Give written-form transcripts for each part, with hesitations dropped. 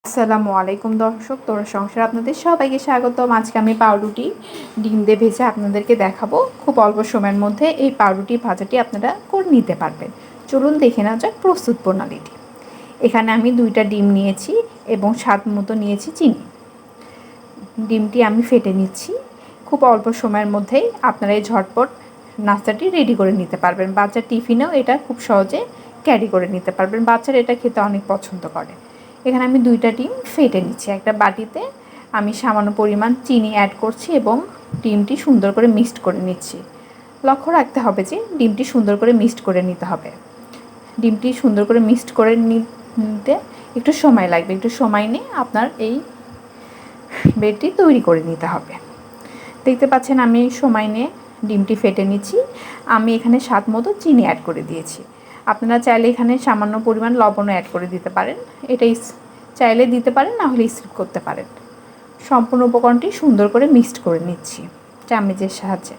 আসসালামু আলাইকুম দর্শক, তোরা সংসার আপনাদের সবাইকে স্বাগতম। আজকে আমি পাউরুটি ডিম দিয়ে ভেজে আপনাদেরকে দেখাবো। খুব অল্প সময়ের মধ্যে এই পাউরুটি ভাজাটি আপনারা করে নিতে পারবেন। চলুন দেখে নেওয়া যাক প্রস্তুত প্রণালীটি। এখানে আমি 2টা ডিম নিয়েছি এবং স্বাদ মতো নিয়েছি চিনি। ডিমটি আমি ফেটে নিচ্ছি। খুব অল্প সময়ের মধ্যেই আপনারা এই ঝটপট নাস্তাটি রেডি করে নিতে পারবেন। বাচ্চার টিফিনেও এটা খুব সহজে ক্যারি করে নিতে পারবেন। বাচ্চারা এটা খেতে অনেক পছন্দ করে। এখানে আমি 2টা ডিম ফেটে নিচ্ছি। একটা বাটিতে আমি সামান্য পরিমাণ চিনি অ্যাড করছি এবং ডিমটি সুন্দর করে মিক্সড করে নিচ্ছি। লক্ষ্য রাখতে হবে যে ডিমটি সুন্দর করে মিক্সড করে নিতে হবে। ডিমটি সুন্দর করে মিক্সড করে নিতে একটু সময় লাগবে। একটু সময় নিয়ে আপনার এই বেডটি তৈরি করে নিতে হবে। দেখতে পাচ্ছেন আমি সময় নিয়ে ডিমটি ফেটে নিচ্ছি। আমি এখানে স্বাদ মতো চিনি অ্যাড করে দিয়েছি। আপনারা চাইলে এখানে সামান্য পরিমাণ লবণও অ্যাড করে দিতে পারেন। এটাই চাইলে দিতে পারেন, না হলে স্কিপ করতে পারেন। সম্পূর্ণ উপকরণটি সুন্দর করে মিক্সড করে নিচ্ছি চামচের সাহায্যে।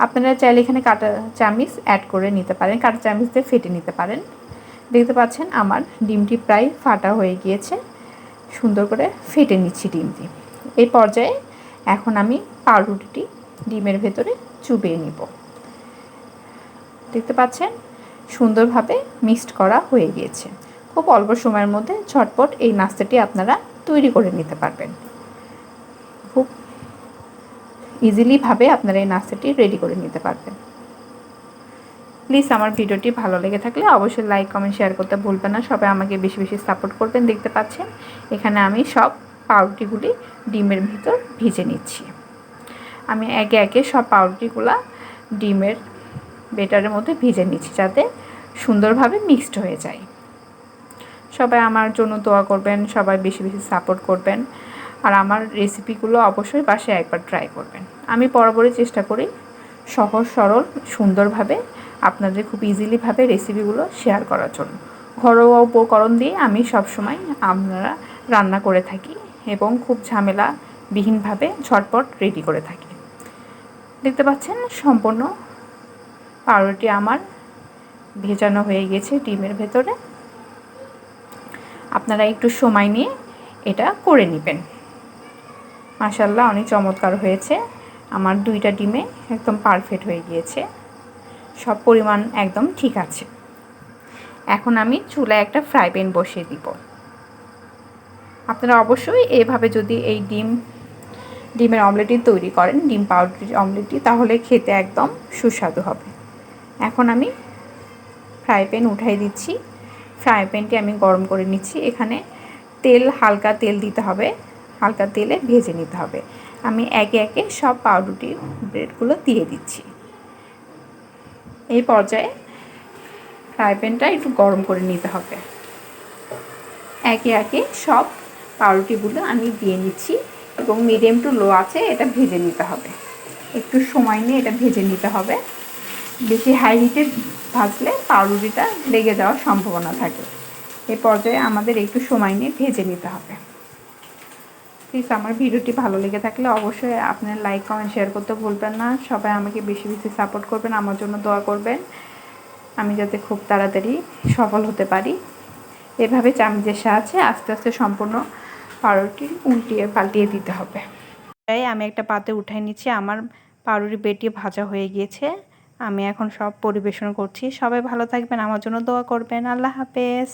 আপনারা চাইলে এখানে কাঁটা চামচ অ্যাড করে নিতে পারেন, কাঁটা চামচ দিয়ে ফেটে নিতে পারেন। দেখতে পাচ্ছেন আমার ডিমটি প্রায় ফাটা হয়ে গিয়েছে। সুন্দর করে ফেটে নিচ্ছি ডিমটি। এই পর্যায়ে এখন আমি পাউরুটিটি ডিমের ভেতরে চুবিয়ে নিব। দেখতে পাচ্ছেন সুন্দরভাবে মিক্সড করা হয়ে গিয়েছে। খুব অল্প সময়ের মধ্যে ঝটপট এই নাস্তাটি আপনারা তৈরি করে নিতে পারবেন। খুব ইজিলিভাবে আপনারা এই নাস্তাটি রেডি করে নিতে পারবেন। প্লিজ আমার ভিডিওটি ভালো লেগে থাকলে অবশ্যই লাইক, কমেন্ট, শেয়ার করতে ভুলবেন না। সবাই আমাকে বেশি বেশি সাপোর্ট করবেন। দেখতে পাচ্ছেন এখানে আমি সব পাউরুটিগুলি ডিমের ভিতর ভিজে নিচ্ছি। আমি একে একে সব পাউরুটিগুলা ডিমের বেটারের মধ্যে ভিজে নিচ্ছি যাতে সুন্দরভাবে মিক্সড হয়ে যায়। সবাই আমার জন্য দোয়া করবেন, সবাই বেশি বেশি সাপোর্ট করবেন, আর আমার রেসিপিগুলো অবশ্যই বাসায় একবার ট্রাই করবেন। আমি বরাবরই চেষ্টা করি সহজ সরল সুন্দরভাবে আপনাদের খুব ইজিলিভাবে রেসিপিগুলো শেয়ার করার জন্য। ঘরোয়া উপকরণ দিয়ে আমি সবসময় আপনারা রান্না করে থাকি এবং খুব ঝামেলাবিহীনভাবে ঝটপট রেডি করে থাকি। দেখতে পাচ্ছেন সম্পূর্ণ পাউরুটি আমার ভেজানো হয়ে গেছে ডিমের ভেতরে। আপনারা একটু সময় নিয়ে এটা করে নেবেন। মাশাআল্লাহ অনেক চমৎকার হয়েছে। আমার 2টা ডিমে একদম পারফেক্ট হয়ে গিয়েছে, সব পরিমাণ একদম ঠিক আছে। এখন আমি চুলায় একটা ফ্রাই প্যান বসিয়ে দিব। আপনারা অবশ্যই এইভাবে যদি এই ডিমের অমলেটটি তৈরি করেন, ডিম পাউরুটির অমলেটটি, তাহলে খেতে একদম সুস্বাদু হবে। এখন আমি ফ্রাই প্যান উঠাই দিচ্ছি। ফ্রাই প্যানটি আমি গরম করে নিচ্ছি। এখানে হালকা তেল দিতে হবে, হালকা তেলে ভেজে নিতে হবে। আমি একে একে সব পাউরুটি ব্রেডগুলো দিয়ে দিচ্ছি। এই পর্যায়ে ফ্রাই প্যানটা একটু গরম করে নিতে হবে। একে একে সব পাউরুটিগুলো আমি দিয়ে নিচ্ছি এবং মিডিয়াম টু লো আছে এটা ভেজে নিতে হবে। একটু সময় নিয়ে এটা ভেজে নিতে হবে। বেশি হাই হিটে ভাজলে পাউরুটিটা লেগে যাওয়ার সম্ভাবনা থাকে। এই পর্যায়ে আমাদের একটু সময় নিয়ে ভেজে নিতে হবে। প্লিজ আমার ভিডিওটি ভালো লেগে থাকলে অবশ্যই আপনার লাইক, কমেন্ট, শেয়ার করতে ভুলবেন না। সবাই আমাকে বেশি বেশি সাপোর্ট করবেন, আমার জন্য দোয়া করবেন, আমি যাতে খুব তাড়াতাড়ি সফল হতে পারি। এভাবে চামচের সাহায্যে আস্তে আস্তে সম্পূর্ণ পাউরুটি উল্টিয়ে পাল্টিয়ে দিতে হবে। তাই আমি একটা পাত্রে উঠাই নিচ্ছি। আমার পাউরুটি বেটি ভাজা হয়ে গিয়েছে। আমি এখন সব পরিবেশন করছি। সবাই ভালো থাকবেন, আমার জন্য দোয়া করবেন। আল্লাহ হাফেজ।